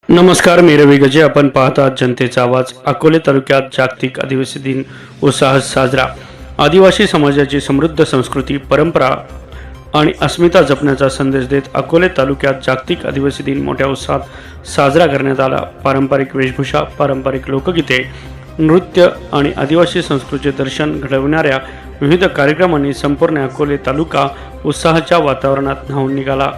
नमस्कार, मी रवी गजे. आपण पाहतात जनतेचा आवाज. अकोले तालुक्यात जागतिक आदिवासी दिन उत्साहात साजरा. आदिवासी समाजाची समृद्ध संस्कृती, परंपरा आणि अस्मिता जपण्याचा संदेश देत अकोले तालुक्यात जागतिक आदिवासी दिन मोठ्या उत्साहात साजरा करण्यात आला. पारंपरिक वेशभूषा, पारंपरिक लोकगीते, नृत्य आणि आदिवासी संस्कृतीचे दर्शन घडवणाऱ्या विविध कार्यक्रमांनी संपूर्ण अकोले तालुका उत्साहाच्या वातावरणात न्हाऊन निघाला.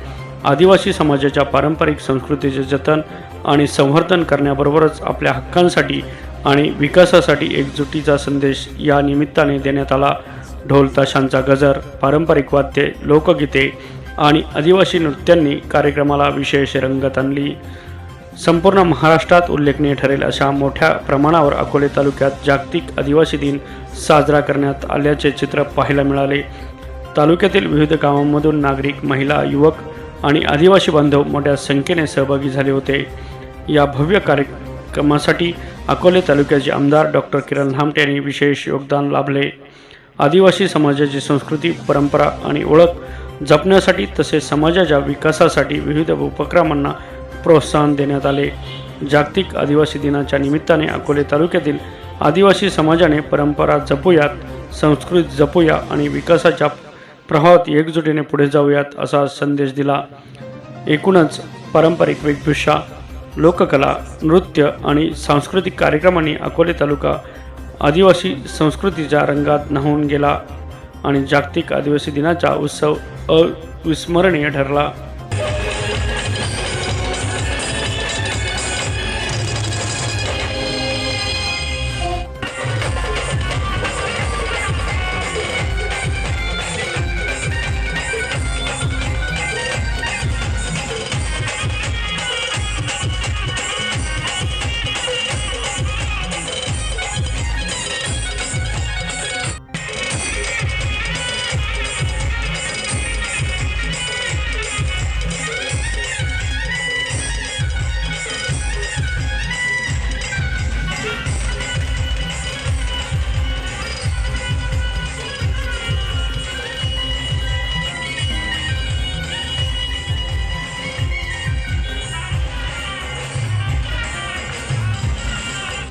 आदिवासी समाजाच्या पारंपरिक संस्कृतीचे जतन आणि संवर्धन करण्याबरोबरच आपल्या हक्कांसाठी आणि विकासासाठी एकजुटीचा संदेश या निमित्ताने देण्यात आला. ढोल ताशांचा गजर, पारंपरिक वाद्ये, लोकगीते आणि आदिवासी नृत्यांनी कार्यक्रमाला विशेष रंगत आणली. संपूर्ण महाराष्ट्रात उल्लेखनीय ठरेल अशा मोठ्या प्रमाणावर अकोले तालुक्यात जागतिक आदिवासी दिन साजरा करण्यात आल्याचे चित्र पाहायला मिळाले. तालुक्यातील विविध गावांमधून नागरिक, महिला, युवक आणि आदिवासी बांधव मोठ्या संख्येने सहभागी झाले होते. या भव्य कार्यक्रमासाठी अकोले तालुक्याचे आमदार डॉक्टर किरण लामटे यांनी विशेष योगदान लाभले. आदिवासी समाजाची संस्कृती, परंपरा आणि ओळख जपण्यासाठी तसेच समाजाच्या विकासासाठी विविध उपक्रमांना प्रोत्साहन देण्यात आले. जागतिक आदिवासी दिनाच्या निमित्ताने अकोले तालुक्यातील आदिवासी समाजाने परंपरा जपूयात, संस्कृती जपूया आणि विकासाच्या प्रवाहात एकजुटीने पुढे जाऊयात असा संदेश दिला. एकूणच पारंपरिक वेशभूषा, लोककला, नृत्य आणि सांस्कृतिक कार्यक्रमांनी अकोले तालुका आदिवासी संस्कृतीच्या रंगात न्हाऊन गेला आणि जागतिक आदिवासी दिनाचा उत्सव अविस्मरणीय ठरला.